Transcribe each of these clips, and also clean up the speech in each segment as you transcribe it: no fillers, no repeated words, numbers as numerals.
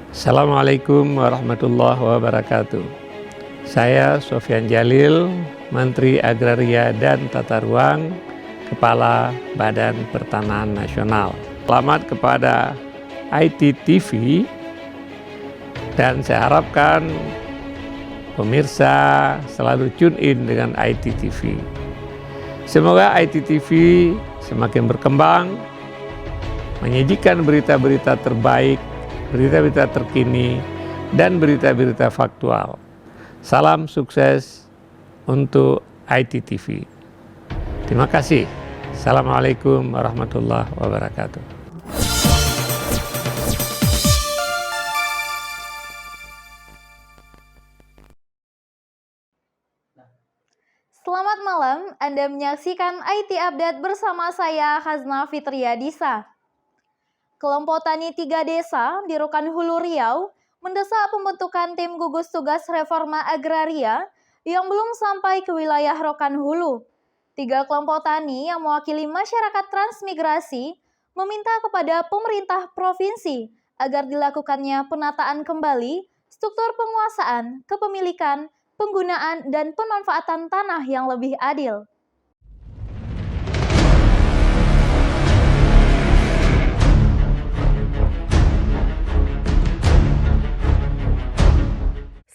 Assalamualaikum warahmatullahi wabarakatuh. Saya Sofyan Jalil, Menteri Agraria dan Tata Ruang, Kepala Badan Pertanahan Nasional. Selamat kepada ITTV dan saya harapkan pemirsa selalu tune in dengan ITTV. Semoga ITTV semakin berkembang, menyajikan berita-berita terbaik, berita-berita terkini, dan berita-berita faktual. Salam sukses untuk ITTV. Terima kasih. Assalamualaikum warahmatullahi wabarakatuh. Selamat malam, Anda menyaksikan IT Update bersama saya, Hazna Fitriadisa. Kelompok Tani 3 Desa di Rokan Hulu Riau mendesak pembentukan tim gugus tugas reforma agraria yang belum sampai ke wilayah Rokan Hulu. 3 kelompok tani yang mewakili masyarakat transmigrasi meminta kepada pemerintah provinsi agar dilakukannya penataan kembali struktur penguasaan, kepemilikan, penggunaan, dan pemanfaatan tanah yang lebih adil.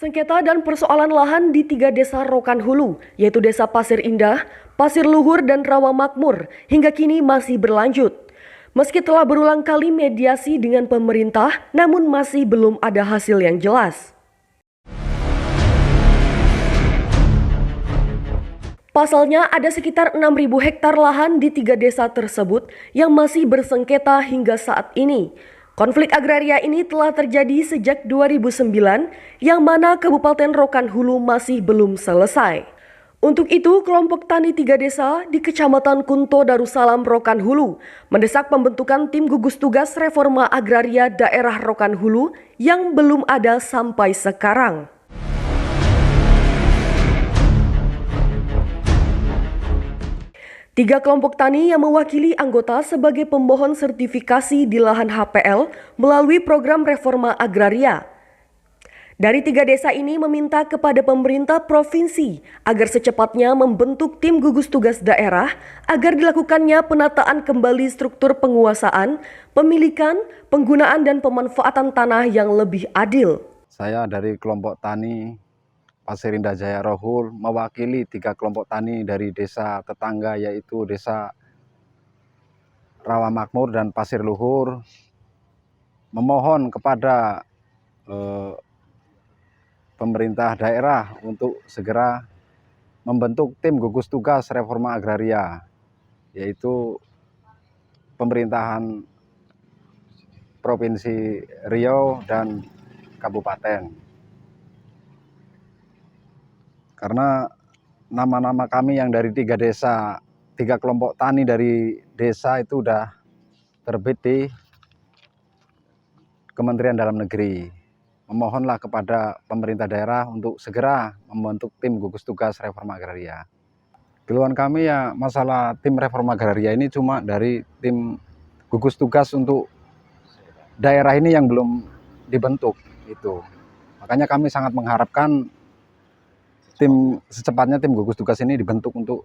Sengketa dan persoalan lahan di 3 desa Rokan Hulu, yaitu Desa Pasir Indah, Pasir Luhur, dan Rawa Makmur, hingga kini masih berlanjut. Meski telah berulang kali mediasi dengan pemerintah, namun masih belum ada hasil yang jelas. Pasalnya, ada sekitar 6.000 hektar lahan di 3 desa tersebut yang masih bersengketa hingga saat ini. Konflik agraria ini telah terjadi sejak 2009, yang mana Kabupaten Rokan Hulu masih belum selesai. Untuk itu, kelompok tani 3 desa di Kecamatan Kunto Darussalam Rokan Hulu mendesak pembentukan tim gugus tugas reforma agraria daerah Rokan Hulu yang belum ada sampai sekarang. Tiga kelompok tani yang mewakili anggota sebagai pemohon sertifikasi di lahan HPL melalui program reforma agraria. Dari 3 desa ini meminta kepada pemerintah provinsi agar secepatnya membentuk tim gugus tugas daerah agar dilakukannya penataan kembali struktur penguasaan, pemilikan, penggunaan, dan pemanfaatan tanah yang lebih adil. Saya dari kelompok tani Pasir Indah Jaya Rohul mewakili 3 kelompok tani dari desa tetangga, yaitu Desa Rawa Makmur dan Pasir Luhur, memohon kepada pemerintah daerah untuk segera membentuk tim gugus tugas reforma agraria, yaitu pemerintahan Provinsi Riau dan Kabupaten. Karena nama-nama kami yang dari 3 desa, 3 kelompok tani dari desa itu udah terbit di Kementerian Dalam Negeri. Memohonlah kepada pemerintah daerah untuk segera membentuk tim gugus tugas reforma agraria. Keluhan kami ya masalah tim reforma agraria ini cuma dari tim gugus tugas untuk daerah ini yang belum dibentuk itu. Makanya kami sangat mengharapkan secepatnya tim gugus tugas ini dibentuk untuk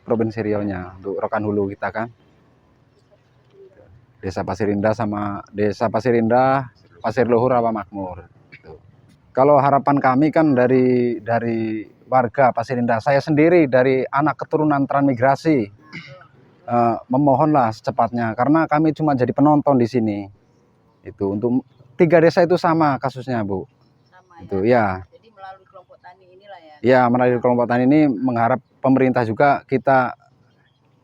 Provinsi Riau-nya, untuk Rokan Hulu kita kan. Desa Pasir Indah sama Desa Pasir Indah, Pasir Luhur, Rawa Makmur. Gitu. Kalau harapan kami kan dari warga Pasir Indah, saya sendiri dari anak keturunan transmigrasi, memohonlah secepatnya karena kami cuma jadi penonton di sini. Itu untuk 3 desa itu sama kasusnya, Bu. Sama, itu ya. Jadi melalui kelompok tani inilah ya. Ya, melalui kelompok tani ini mengharap pemerintah juga kita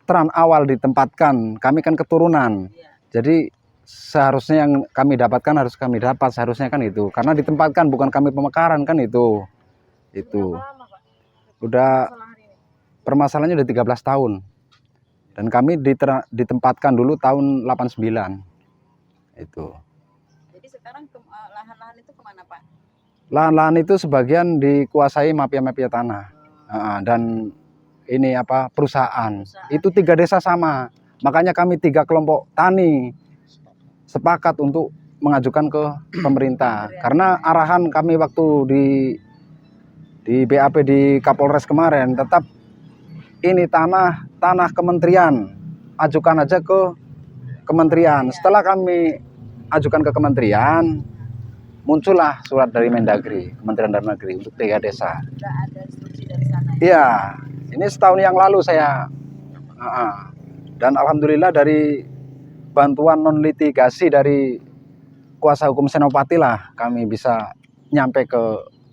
peran awal ditempatkan. Kami kan keturunan. Ya. Jadi seharusnya yang kami dapatkan harus kami dapat, seharusnya kan itu. Karena ditempatkan, bukan kami pemekaran kan itu. Itu. Udah permasalahannya udah 13 tahun. Dan kami ditempatkan dulu tahun 89. Itu. Jadi sekarang lahan-lahan itu kemana, Pak? Lahan-lahan itu sebagian dikuasai mafia-mafia tanah. Dan ini perusahaan. Itu 3 desa sama. Makanya kami 3 kelompok tani sepakat untuk mengajukan ke pemerintah. Karena arahan kami waktu di BAP di Kapolres kemarin, tetap ini tanah kementerian, ajukan aja ke kementerian. Setelah kami ajukan ke kementerian, muncullah surat dari Mendagri, Kementerian Dalam Negeri untuk 3 desa. Sudah ada instruksi dari sana. Iya, ini setahun yang lalu saya, dan alhamdulillah dari bantuan non litigasi dari kuasa hukum Senopati lah kami bisa nyampe ke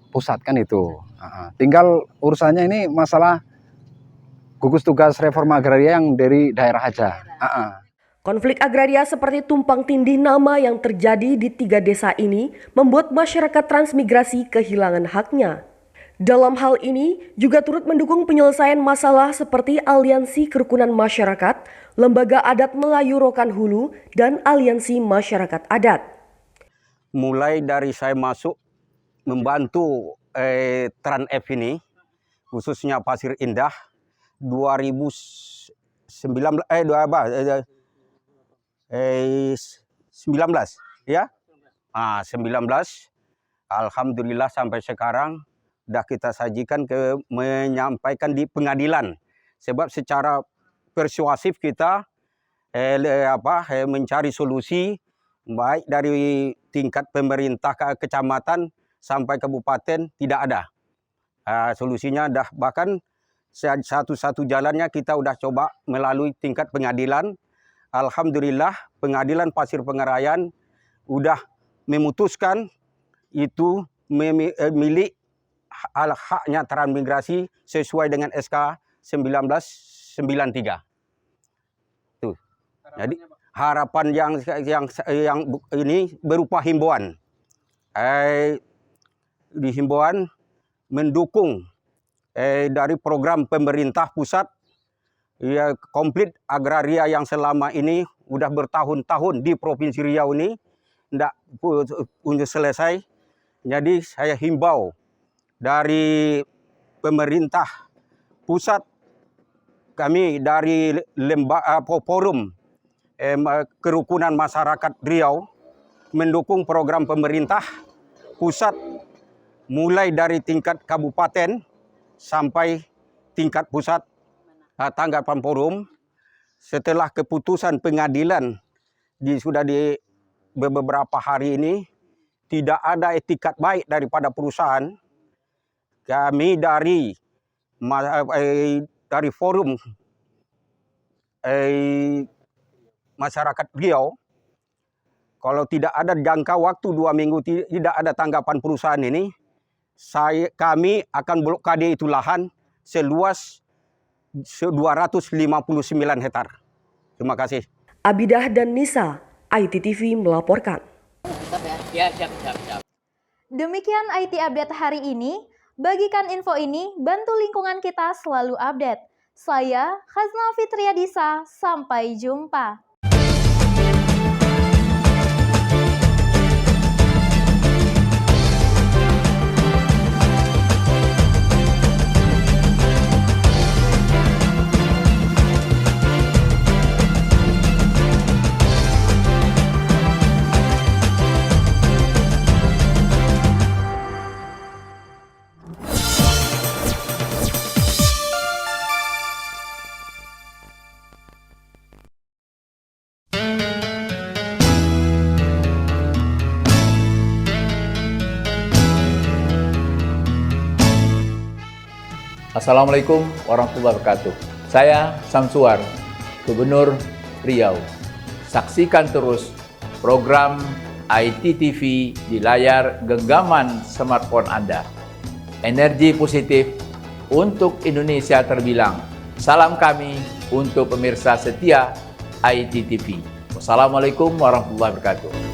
pusat kan itu. Tinggal urusannya ini masalah gugus tugas reforma agraria yang dari daerah aja. Konflik agraria seperti tumpang tindih nama yang terjadi di 3 desa ini membuat masyarakat transmigrasi kehilangan haknya. Dalam hal ini juga turut mendukung penyelesaian masalah seperti Aliansi Kerukunan Masyarakat, Lembaga Adat Melayu Rokan Hulu, dan Aliansi Masyarakat Adat. Mulai dari saya masuk membantu Tran-F ini, khususnya Pasir Indah, 2019 ya. 19. Alhamdulillah sampai sekarang sudah kita sajikan menyampaikan di pengadilan. Sebab secara persuasif kita mencari solusi baik dari tingkat pemerintah ke kecamatan sampai kabupaten tidak ada. Solusinya dah bahkan satu-satu jalannya kita udah coba melalui tingkat pengadilan. Alhamdulillah pengadilan Pasir Pengarayan udah memutuskan itu milik haknya transmigrasi sesuai dengan SK 1993. Tuh. Jadi harapan yang ini berupa himbauan. Di himbauan mendukung dari program pemerintah pusat ya komplit agraria yang selama ini udah bertahun-tahun di Provinsi Riau ini tidak punya selesai. Jadi saya himbau dari pemerintah pusat, kami dari forum kerukunan masyarakat Riau mendukung program pemerintah pusat mulai dari tingkat kabupaten sampai tingkat pusat tanggapan forum. Setelah keputusan pengadilan sudah di beberapa hari ini tidak ada etikat baik daripada perusahaan, kami dari forum masyarakat Riau, kalau tidak ada jangka waktu 2 minggu tidak ada tanggapan perusahaan ini, kami akan blokade itu lahan seluas 259 hektar. Terima kasih. Abidah dan Nisa, ITTV melaporkan. Demikian IT Update hari ini. Bagikan info ini, bantu lingkungan kita selalu update. Saya Khazna Fitriadisa, sampai jumpa. Assalamualaikum warahmatullahi wabarakatuh. Saya Samsuar, Gubernur Riau. Saksikan terus program ITTV di layar genggaman smartphone Anda. Energi positif untuk Indonesia terbilang. Salam kami untuk pemirsa setia ITTV. Wassalamualaikum warahmatullahi wabarakatuh.